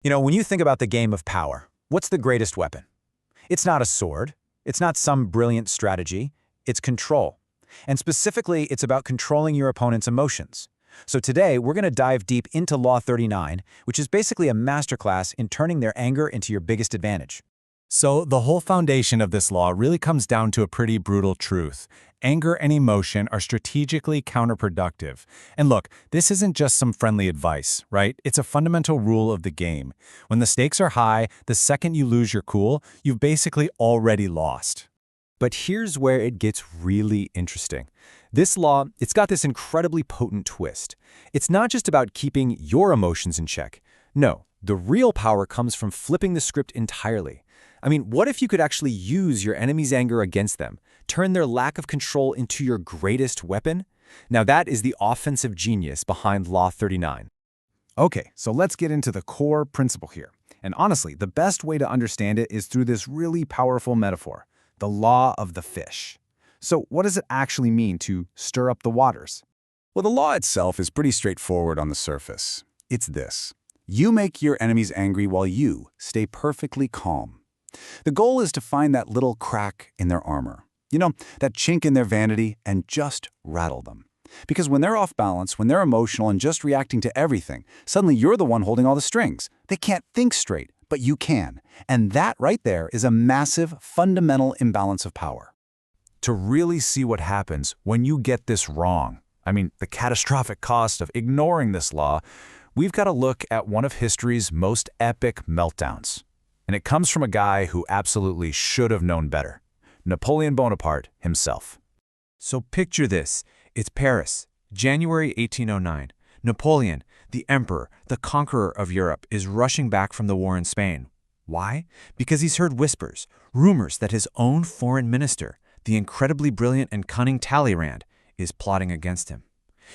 When you think about the game of power, what's the greatest weapon? It's not a sword. It's not some brilliant strategy. It's control. And specifically, it's about controlling your opponent's emotions. So today, we're going to dive deep into Law 39, which is basically a masterclass in turning their anger into your biggest advantage. So the whole foundation of this law really comes down to a pretty brutal truth. Anger and emotion are strategically counterproductive. And look, this isn't just some friendly advice, right? It's a fundamental rule of the game. When the stakes are high, the second you lose your cool, you've basically already lost. But here's where it gets really interesting. This law, it's got this incredibly potent twist. It's not just about keeping your emotions in check. No, the real power comes from flipping the script entirely. What if you could actually use your enemy's anger against them, turn their lack of control into your greatest weapon? Now that is the offensive genius behind Law 39. Okay, so let's get into the core principle here. And honestly, the best way to understand it is through this really powerful metaphor, the law of the fish. So what does it actually mean to stir up the waters? Well, the law itself is pretty straightforward on the surface. It's this. You make your enemies angry while you stay perfectly calm. The goal is to find that little crack in their armor, that chink in their vanity, and just rattle them. Because when they're off balance, when they're emotional and just reacting to everything, suddenly you're the one holding all the strings. They can't think straight, but you can. And that right there is a massive, fundamental imbalance of power. To really see what happens when you get this wrong, the catastrophic cost of ignoring this law, we've got to look at one of history's most epic meltdowns. And it comes from a guy who absolutely should have known better, Napoleon Bonaparte himself. So picture this. It's Paris, January 1809. Napoleon, the emperor, the conqueror of Europe, is rushing back from the war in Spain. Why? Because he's heard whispers, rumors that his own foreign minister, the incredibly brilliant and cunning Talleyrand, is plotting against him.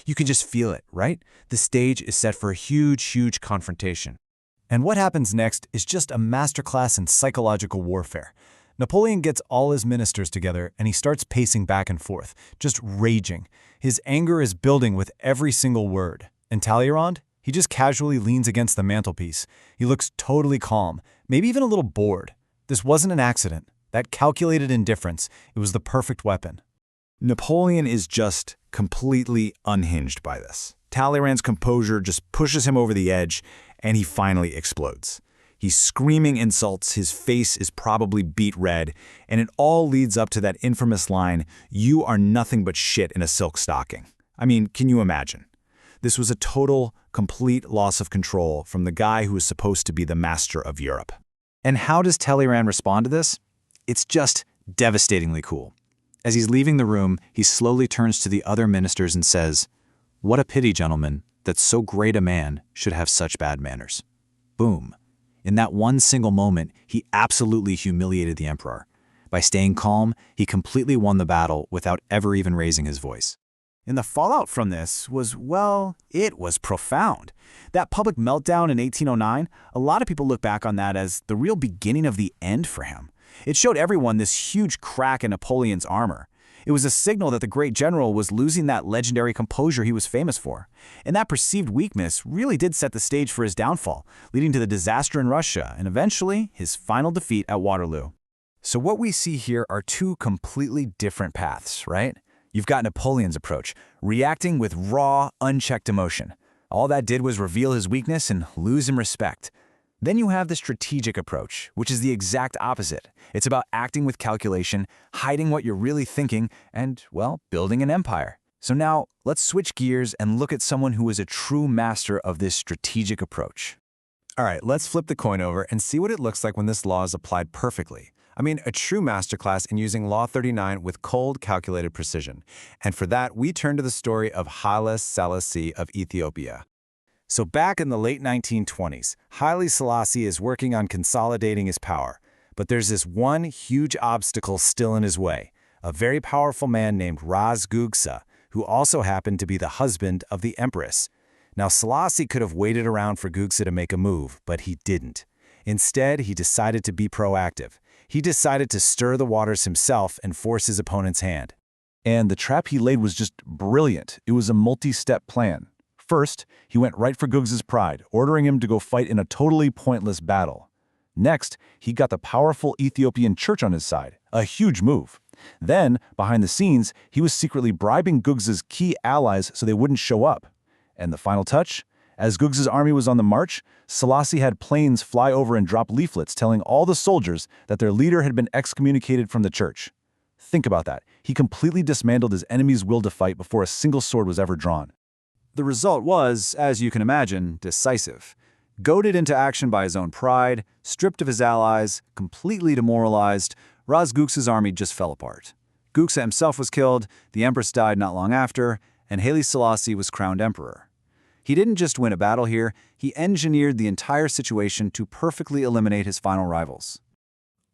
You can just feel it, right? The stage is set for a huge confrontation. And what happens next is just a masterclass in psychological warfare. Napoleon gets all his ministers together and he starts pacing back and forth, just raging. His anger is building with every single word. And Talleyrand? He just casually leans against the mantelpiece. He looks totally calm, maybe even a little bored. This wasn't an accident. That calculated indifference, it was the perfect weapon. Napoleon is just completely unhinged by this. Talleyrand's composure just pushes him over the edge, and he finally explodes. He's screaming insults, his face is probably beet red, and it all leads up to that infamous line, "You are nothing but shit in a silk stocking." Can you imagine? This was a total, complete loss of control from the guy who was supposed to be the master of Europe. And how does Talleyrand respond to this? It's just devastatingly cool. As he's leaving the room, he slowly turns to the other ministers and says, "What a pity, gentlemen, that so great a man should have such bad manners." Boom. In that one single moment, he absolutely humiliated the emperor. By staying calm, he completely won the battle without ever even raising his voice. And the fallout from this was, it was profound. That public meltdown in 1809, a lot of people look back on that as the real beginning of the end for him. It showed everyone this huge crack in Napoleon's armor. It was a signal that the great general was losing that legendary composure he was famous for. And that perceived weakness really did set the stage for his downfall, leading to the disaster in Russia and eventually his final defeat at Waterloo. So what we see here are two completely different paths, right? You've got Napoleon's approach, reacting with raw, unchecked emotion. All that did was reveal his weakness and lose him respect. Then you have the strategic approach, which is the exact opposite. It's about acting with calculation, hiding what you're really thinking, and, building an empire. So now, let's switch gears and look at someone who is a true master of this strategic approach. All right, let's flip the coin over and see what it looks like when this law is applied perfectly. A true masterclass in using Law 39 with cold, calculated precision. And for that, we turn to the story of Haile Selassie of Ethiopia. So back in the late 1920s, Haile Selassie is working on consolidating his power. But there's this one huge obstacle still in his way, a very powerful man named Ras Gugsa, who also happened to be the husband of the empress. Now Selassie could have waited around for Gugsa to make a move, but he didn't. Instead, he decided to be proactive. He decided to stir the waters himself and force his opponent's hand. And the trap he laid was just brilliant. It was a multi-step plan. First, he went right for Gugs's pride, ordering him to go fight in a totally pointless battle. Next, he got the powerful Ethiopian church on his side, a huge move. Then, behind the scenes, he was secretly bribing Gugs's key allies so they wouldn't show up. And the final touch? As Gugs's army was on the march, Selassie had planes fly over and drop leaflets telling all the soldiers that their leader had been excommunicated from the church. Think about that. He completely dismantled his enemy's will to fight before a single sword was ever drawn. The result was, as you can imagine, decisive. Goaded into action by his own pride, stripped of his allies, completely demoralized, Ras Gugs's army just fell apart. Gugsa himself was killed, the empress died not long after, and Haile Selassie was crowned emperor. He didn't just win a battle here, he engineered the entire situation to perfectly eliminate his final rivals.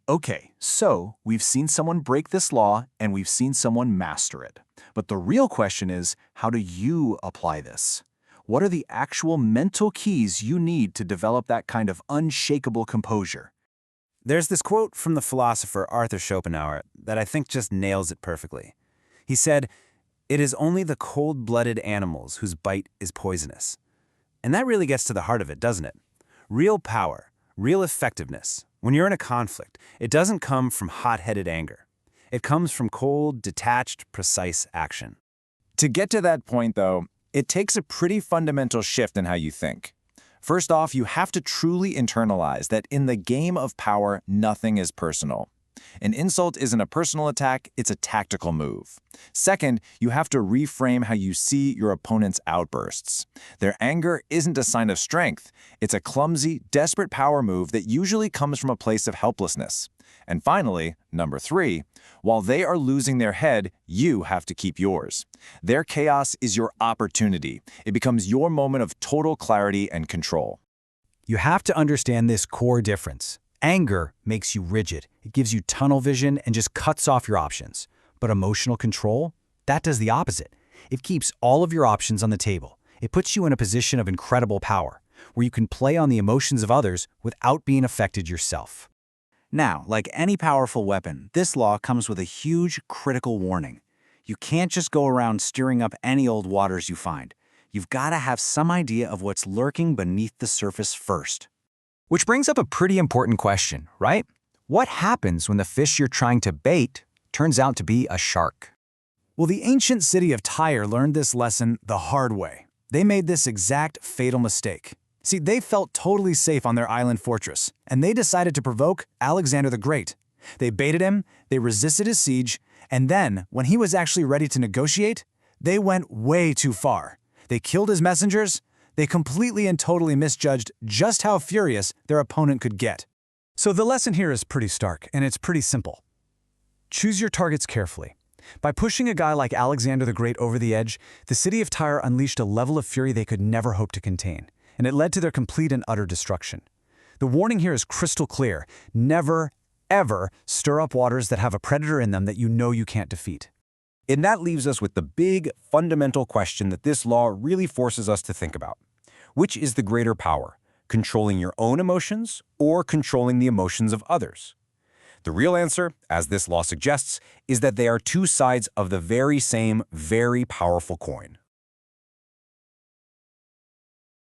Okay, so we've seen someone break this law and we've seen someone master it. But the real question is, how do you apply this? What are the actual mental keys you need to develop that kind of unshakable composure? There's this quote from the philosopher Arthur Schopenhauer that I think just nails it perfectly. He said, "It is only the cold-blooded animals whose bite is poisonous." And that really gets to the heart of it, doesn't it? Real power, real effectiveness, when you're in a conflict, it doesn't come from hot-headed anger. It comes from cold, detached, precise action. To get to that point, though, it takes a pretty fundamental shift in how you think. First off, you have to truly internalize that in the game of power, nothing is personal. An insult isn't a personal attack, it's a tactical move. Second, you have to reframe how you see your opponent's outbursts. Their anger isn't a sign of strength, it's a clumsy, desperate power move that usually comes from a place of helplessness. And finally, number 3, while they are losing their head, you have to keep yours. Their chaos is your opportunity. It becomes your moment of total clarity and control. You have to understand this core difference. Anger makes you rigid. It gives you tunnel vision and just cuts off your options. But emotional control, that does the opposite. It keeps all of your options on the table. It puts you in a position of incredible power, where you can play on the emotions of others without being affected yourself. Now, like any powerful weapon, this law comes with a huge critical warning. You can't just go around stirring up any old waters you find. You've got to have some idea of what's lurking beneath the surface first. Which brings up a pretty important question, right? What happens when the fish you're trying to bait turns out to be a shark? Well, the ancient city of Tyre learned this lesson the hard way. They made this exact fatal mistake. See, they felt totally safe on their island fortress, and they decided to provoke Alexander the Great. They baited him, they resisted his siege, and then, when he was actually ready to negotiate, they went way too far. They killed his messengers. They completely and totally misjudged just how furious their opponent could get. So the lesson here is pretty stark, and it's pretty simple. Choose your targets carefully. By pushing a guy like Alexander the Great over the edge, the city of Tyre unleashed a level of fury they could never hope to contain, and it led to their complete and utter destruction. The warning here is crystal clear. Never, ever stir up waters that have a predator in them that you know you can't defeat. And that leaves us with the big, fundamental question that this law really forces us to think about. Which is the greater power, controlling your own emotions or controlling the emotions of others? The real answer, as this law suggests, is that they are two sides of the very same, very powerful coin.